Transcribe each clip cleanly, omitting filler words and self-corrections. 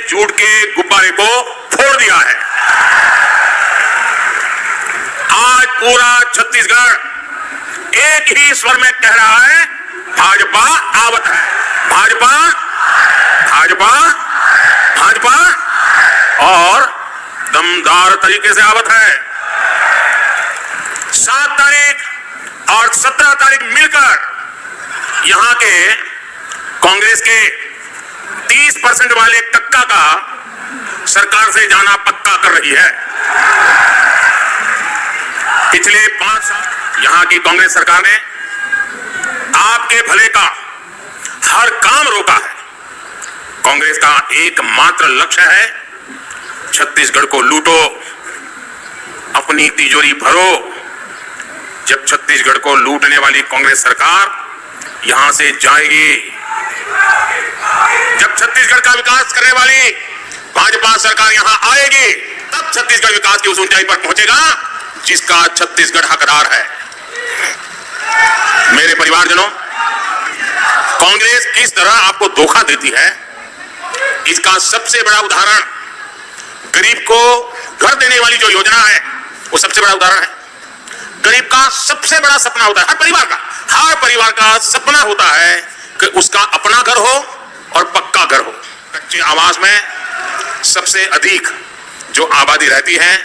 झूठ के गुब्बारे को फोड़ दिया है। आज पूरा छत्तीसगढ़ एक ही स्वर में कह रहा है, भाजपा आवत है, भाजपा भाजपा भाजपा, और दमदार तरीके से आवत है। 7 तारीख और 17 तारीख मिलकर यहां के कांग्रेस के 30% वाले टक्का का सरकार से जाना पक्का कर रही है। पिछले 5 साल यहां की कांग्रेस सरकार ने आपके भले का हर काम रोका है। कांग्रेस का एकमात्र लक्ष्य है, छत्तीसगढ़ को लूटो, अपनी तिजोरी भरो। जब छत्तीसगढ़ को लूटने वाली कांग्रेस सरकार यहां से जाएगी, जब छत्तीसगढ़ का विकास करने वाली भाजपा सरकार यहां आएगी, तब छत्तीसगढ़ विकास की उस ऊंचाई पर पहुंचेगा जिसका छत्तीसगढ़ हकदार है। मेरे परिवारजनों, कांग्रेस किस तरह आपको धोखा देती है, इसका सबसे बड़ा उदाहरण गरीब को घर देने वाली जो योजना है, वो सबसे बड़ा उदाहरण है। गरीब का सबसे बड़ा सपना होता है, हर परिवार का सपना होता है कि उसका अपना घर हो और पक्का घर हो। कच्चे आवास में सबसे अधिक जो आबादी रहती है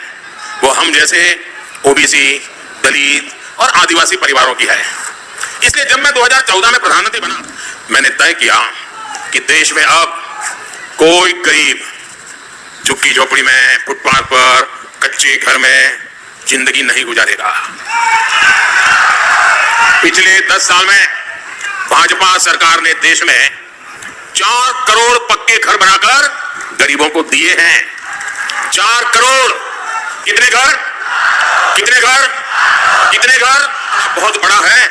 वो हम जैसे ओबीसी, दलित और आदिवासी परिवारों की है। इसलिए जब मैं 2014 में प्रधानमंत्री बना, मैंने तय किया कि देश में अब कोई गरीब झुग्गी झोपड़ी में, फुटपाथ पर, कच्चे घर में जिंदगी नहीं गुजारेगा। पिछले 10 साल में भाजपा सरकार ने देश में 4 करोड़ पक्के घर बनाकर गरीबों को दिए हैं। 4 करोड़। कितने घर? कितने घर? कितने घर? बहुत बड़ा है।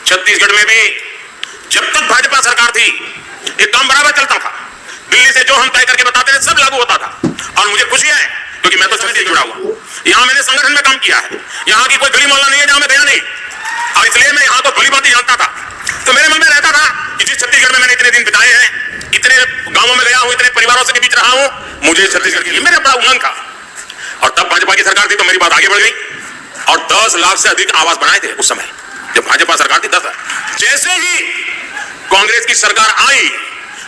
छत्तीसगढ़ में भी जब तक भाजपा सरकार थी, ये काम बराबर चलता था। दिल्ली से जो हम तय करके बताते थे सब लागू होता था, और मुझे खुशी है क्योंकि मैं तो समिति से जुड़ा हुआ। यहां मैंने संगठन में काम किया है। यहां की कोई गली मोहल्ला नहीं है जहां मैं गया नहीं, और इसलिए मैं यहां को भली भांति जानता था। तो मेरे मन में रहता था कि जिस छत्तीसगढ़ में मैंने इतने दिन बिताए हैं, इतने गांवों में गया हूं, इतने परिवारों से के बीच रहा हूं, मुझे छत्तीसगढ़ के लिए मेरा बड़ा उमंग था। और तब भाजपा की सरकार थी तो मेरी बात आगे बढ़ गई, और 10 लाख से अधिक आवास बनाए थे उस समय जब भाजपा सरकार थी। 10 लाख। जैसे ही कांग्रेस की सरकार आई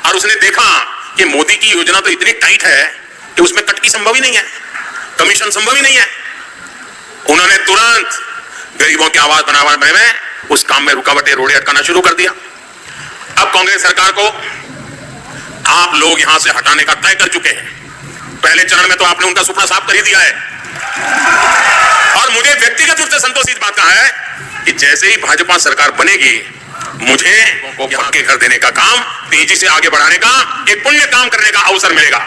और उसने देखा कि मोदी की योजना तो इतनी टाइट है कि उसमें कटकी संभव ही नहीं है, कमीशन संभव ही नहीं है, उन्होंने तुरंत गरीबों की आवाज बनाने में उस काम में रुकावटें, रोड़े अटकाना शुरू कर दिया। अब कांग्रेस सरकार को आप लोग यहां से हटाने का तय कर चुके हैं। पहले चरण में तो आपने उनका सुपना साफ कर ही दिया है, और मुझे व्यक्तिगत रूप से संतोष इस बात का है कि जैसे ही भाजपा सरकार बनेगी, मुझे यहां के घर देने का काम तेजी से आगे बढ़ाने का, एक पुण्य काम करने का अवसर मिलेगा।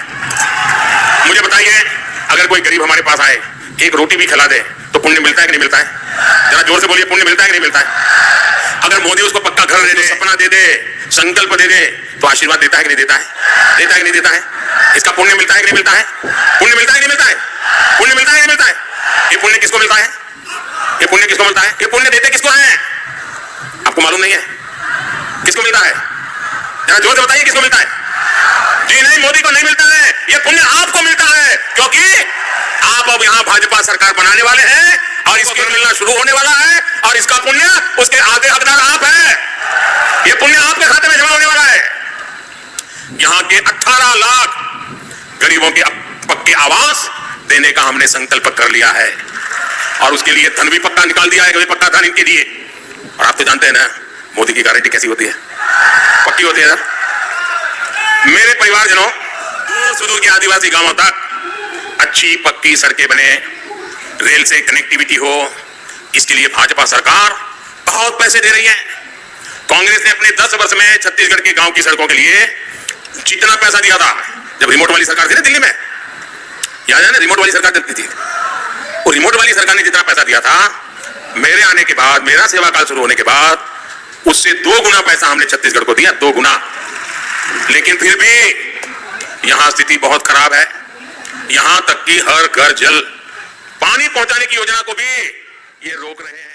मुझे बताइए, अगर कोई गरीब हमारे पास आए, एक रोटी भी खिला दे तो पुण्य मिलता है कि नहीं मिलता है? जरा जोर से बोलिए, पुण्य मिलता है कि नहीं मिलता है? अगर मोदी उसको पक्का घर दे दे, सपना दे दे, संकल्प दे दे, तो आशीर्वाद देता है कि नहीं देता है? देता है कि नहीं देता है? इसका पुण्य मिलता है कि नहीं मिलता है? पुण्य मिलता है कि नहीं मिलता है? पुण्य मिलता है कि नहीं मिलता है? ये पुण्य किसको मिलता है? ये पुण्य किसको मिलता है? ये पुण्य देते किसको है? आपको मालूम नहीं है किसको मिलता है? जरा जोर से बताइए किसको मिलता है? जी नहीं, मोदी को नहीं मिलता है, ये पुण्य आपको मिलता है, क्योंकि आप अब यहां भाजपा सरकार बनाने वाले हैं और इसको मिलना शुरू होने वाला है, और इसका पुण्य, उसके आधे हकदार आप हैं। ये पुण्य आपके खाते में जमा होने वाला है। यहां के 18 लाख गरीबों के पक्के आवास देने का हमने संकल्प कर लिया है, और उसके लिए धन भी पक्का निकाल दिया है, पक्का धन इनके लिए। और आप तो जानते हैं ना मोदी की गारंटी कैसी होती है, पक्की होती है ना। मेरे परिवारजनों, दूर सुदूर के आदिवासी गांवों तक अच्छी पक्की सड़कें बने, रेल से कनेक्टिविटी हो, इसके लिए भाजपा सरकार बहुत पैसे दे रही है। कांग्रेस ने अपने 10 वर्ष में छत्तीसगढ़ के गांव की सड़कों के लिए जितना पैसा दिया था, जब रिमोट वाली सरकार थी ना दिल्ली में, याद है ना, रिमोट वाली सरकार चलती थी, वो रिमोट वाली सरकार ने जितना पैसा दिया था, मेरे आने के बाद, मेरा सेवा काल शुरू होने के बाद, उससे 2 गुना पैसा हमने छत्तीसगढ़ को दिया, 2 गुना। लेकिन फिर भी यहां स्थिति बहुत खराब है। यहां तक कि हर घर जल पानी पहुंचाने की योजना को भी ये रोक रहे हैं।